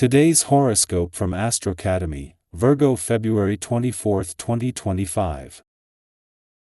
Today's horoscope from Astrocademy, Virgo February 24, 2025.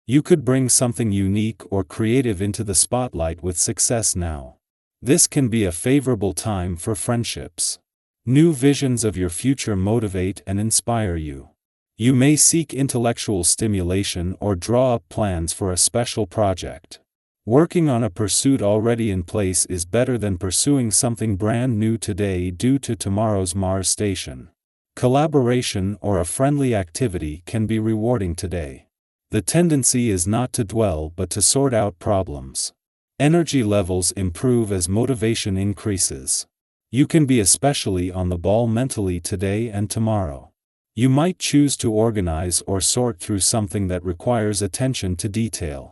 You could bring something unique or creative into the spotlight with success now. This can be a favorable time for friendships. New visions of your future motivate and inspire you. You may seek intellectual stimulation or draw up plans for a special project. Working on a pursuit already in place is better than pursuing something brand new today due to tomorrow's Mars station. Collaboration or a friendly activity can be rewarding today. The tendency is not to dwell but to sort out problems. Energy levels improve as motivation increases. You can be especially on the ball mentally today and tomorrow. You might choose to organize or sort through something that requires attention to detail.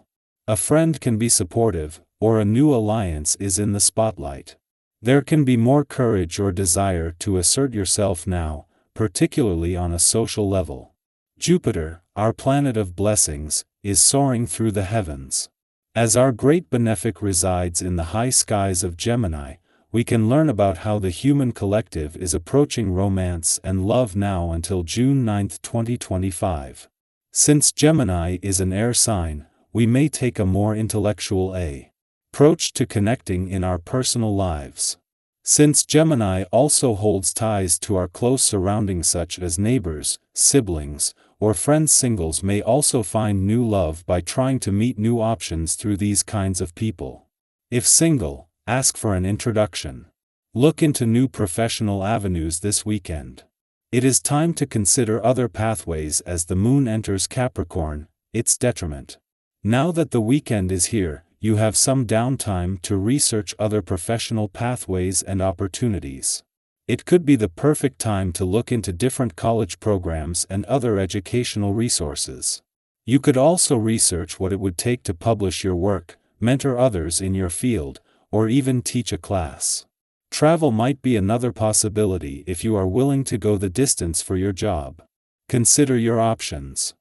A friend can be supportive, or a new alliance is in the spotlight. There can be more courage or desire to assert yourself now, particularly on a social level. Jupiter, our planet of blessings, is soaring through the heavens. As our great benefic resides in the high skies of Gemini, we can learn about how the human collective is approaching romance and love now until June 9, 2025. Since Gemini is an air sign, we may take a more intellectual approach to connecting in our personal lives. Since Gemini also holds ties to our close surroundings such as neighbors, siblings, or friends, singles may also find new love by trying to meet new options through these kinds of people. If single, ask for an introduction. Look into new professional avenues this weekend. It is time to consider other pathways as the moon enters Capricorn, its detriment. Now that the weekend is here, you have some downtime to research other professional pathways and opportunities. It could be the perfect time to look into different college programs and other educational resources. You could also research what it would take to publish your work, mentor others in your field, or even teach a class. Travel might be another possibility if you are willing to go the distance for your job. Consider your options.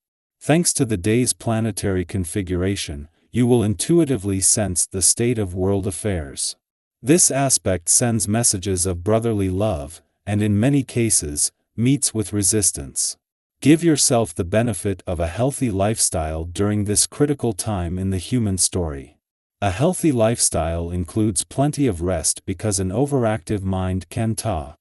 Thanks to the day's planetary configuration, you will intuitively sense the state of world affairs. This aspect sends messages of brotherly love, and in many cases, meets with resistance. Give yourself the benefit of a healthy lifestyle during this critical time in the human story. A healthy lifestyle includes plenty of rest because an overactive mind can take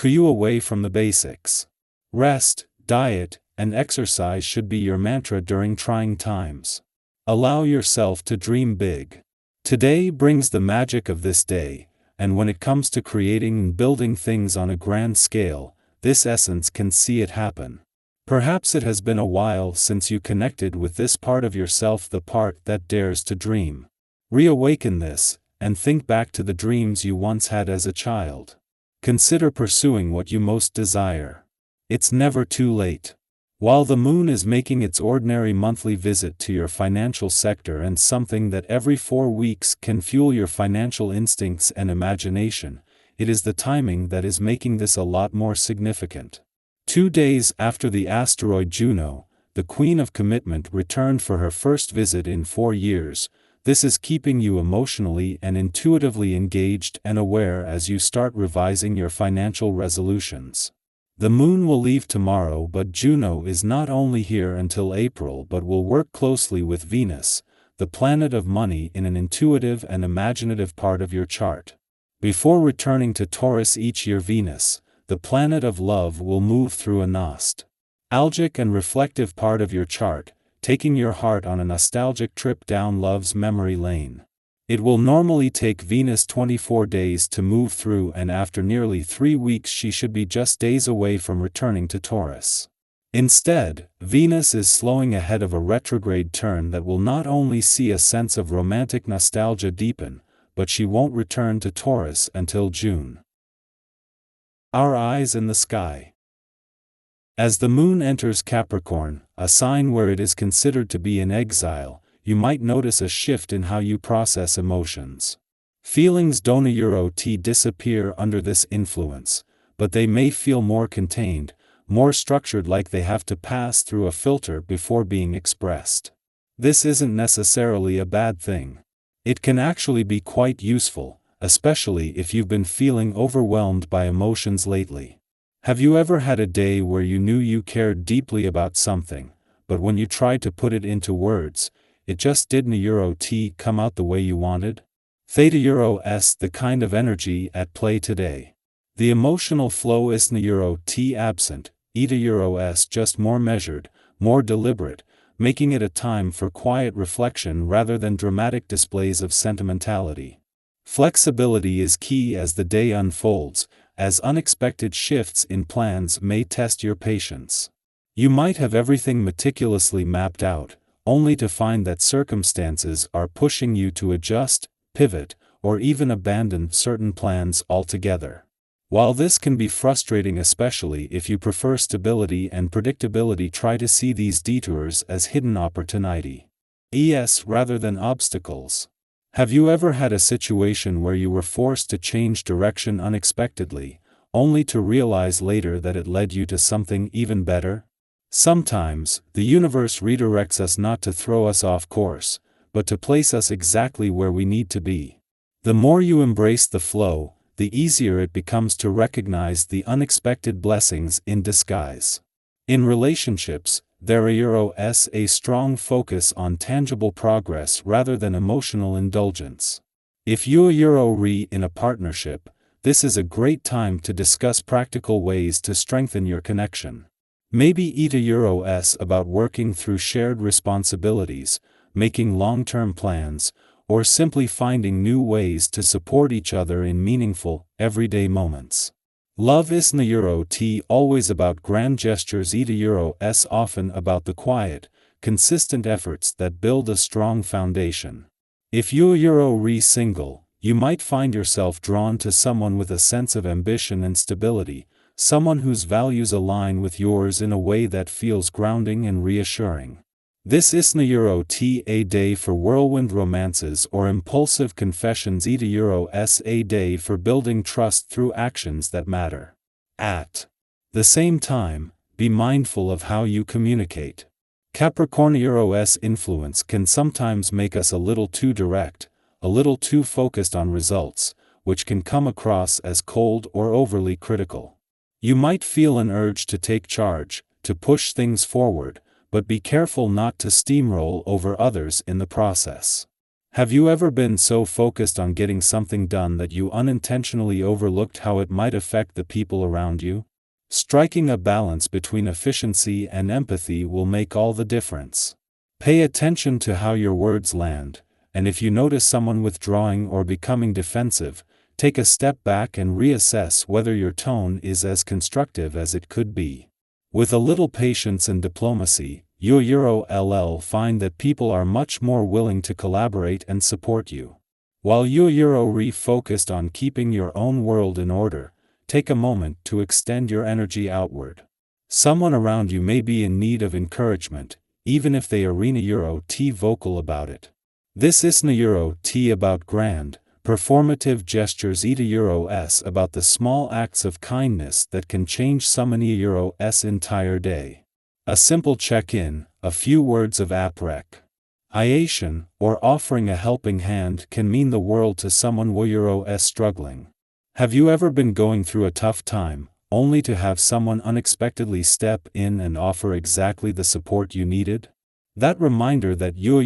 you away from the basics. Rest, diet, and exercise should be your mantra during trying times. Allow yourself to dream big. Today brings the magic of this day, and when it comes to creating and building things on a grand scale, this essence can see it happen. Perhaps it has been a while since you connected with this part of yourself, the part that dares to dream. Reawaken this, and think back to the dreams you once had as a child. Consider pursuing what you most desire. It's never too late. While the moon is making its ordinary monthly visit to your financial sector and something that every 4 weeks can fuel your financial instincts and imagination, it is the timing that is making this a lot more significant. 2 days after the asteroid Juno, the Queen of Commitment, returned for her first visit in 4 years, this is keeping you emotionally and intuitively engaged and aware as you start revising your financial resolutions. The moon will leave tomorrow, but Juno is not only here until April but will work closely with Venus, the planet of money, in an intuitive and imaginative part of your chart. Before returning to Taurus each year, Venus, the planet of love, will move through a nostalgic and reflective part of your chart, taking your heart on a nostalgic trip down love's memory lane. It will normally take Venus 24 days to move through, and after nearly 3 weeks she should be just days away from returning to Taurus. Instead, Venus is slowing ahead of a retrograde turn that will not only see a sense of romantic nostalgia deepen, but she won't return to Taurus until June. Our eyes in the sky. As the moon enters Capricorn, a sign where it is considered to be in exile, you might notice a shift in how you process emotions. Feelings don't disappear under this influence, but they may feel more contained, more structured, like they have to pass through a filter before being expressed. This isn't necessarily a bad thing. It can actually be quite useful, especially if you've been feeling overwhelmed by emotions lately. Have you ever had a day where you knew you cared deeply about something, but when you tried to put it into words, it just didn't come out the way you wanted? Theta S the kind of energy at play today. The emotional flow isn't absent, Eta S just more measured, more deliberate, making it a time for quiet reflection rather than dramatic displays of sentimentality. Flexibility is key as the day unfolds, as unexpected shifts in plans may test your patience. You might have everything meticulously mapped out, only to find that circumstances are pushing you to adjust, pivot, or even abandon certain plans altogether. While this can be frustrating, especially if you prefer stability and predictability, try to see these detours as hidden opportunity. Rather than obstacles. Have you ever had a situation where you were forced to change direction unexpectedly, only to realize later that it led you to something even better? Sometimes, the universe redirects us not to throw us off course, but to place us exactly where we need to be. The more you embrace the flow, the easier it becomes to recognize the unexpected blessings in disguise. In relationships, there is a strong focus on tangible progress rather than emotional indulgence. If you are in a partnership, this is a great time to discuss practical ways to strengthen your connection. Maybe Eta about working through shared responsibilities, making long-term plans, or simply finding new ways to support each other in meaningful, everyday moments. Love isn't always about grand gestures. Eta often about the quiet, consistent efforts that build a strong foundation. If you are single, you might find yourself drawn to someone with a sense of ambition and stability, someone whose values align with yours in a way that feels grounding and reassuring. This isn't a day for whirlwind romances or impulsive confessions. Eta a day for building trust through actions that matter. At the same time, be mindful of how you communicate. Capricorn influence can sometimes make us a little too direct, a little too focused on results, which can come across as cold or overly critical. You might feel an urge to take charge, to push things forward, but be careful not to steamroll over others in the process. Have you ever been so focused on getting something done that you unintentionally overlooked how it might affect the people around you? Striking a balance between efficiency and empathy will make all the difference. Pay attention to how your words land, and if you notice someone withdrawing or becoming defensive, take a step back and reassess whether your tone is as constructive as it could be. With a little patience and diplomacy, you'll find that people are much more willing to collaborate and support you. While you're focused on keeping your own world in order, take a moment to extend your energy outward. Someone around you may be in need of encouragement, even if they are vocal about it. This isn't about grand, performative gestures. Eta about the small acts of kindness that can change someone's entire day. A simple check-in, a few words of appreciation, or offering a helping hand can mean the world to someone who's struggling. Have you ever been going through a tough time, only to have someone unexpectedly step in and offer exactly the support you needed? That reminder that you're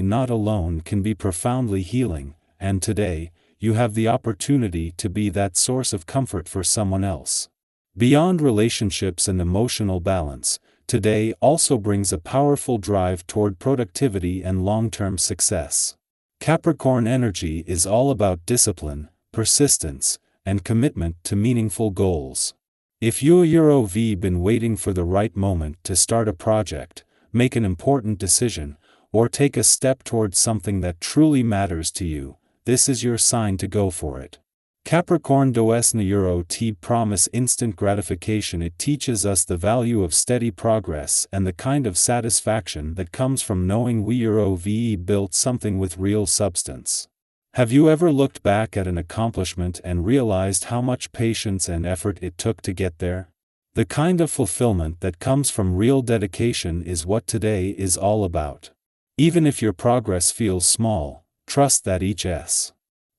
not alone can be profoundly healing, and today, you have the opportunity to be that source of comfort for someone else. Beyond relationships and emotional balance, today also brings a powerful drive toward productivity and long-term success. Capricorn energy is all about discipline, persistence, and commitment to meaningful goals. If you've been waiting for the right moment to start a project, make an important decision, or take a step towards something that truly matters to you, this is your sign to go for it. Capricorn doesn't promise instant gratification. It teaches us the value of steady progress and the kind of satisfaction that comes from knowing we've built something with real substance. Have you ever looked back at an accomplishment and realized how much patience and effort it took to get there? The kind of fulfillment that comes from real dedication is what today is all about. Even if your progress feels small, trust that each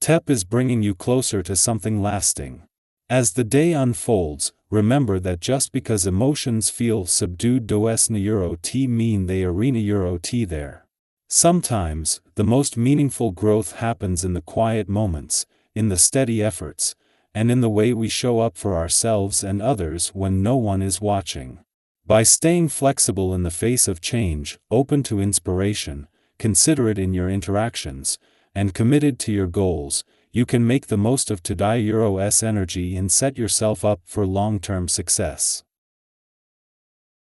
TEP is bringing you closer to something lasting. As the day unfolds, remember that just because emotions feel subdued does na euro t mean they arena euro t there. Sometimes, the most meaningful growth happens in the quiet moments, in the steady efforts, and in the way we show up for ourselves and others when no one is watching. By staying flexible in the face of change, open to inspiration, considerate in your interactions, and committed to your goals, you can make the most of today's energy and set yourself up for long-term success.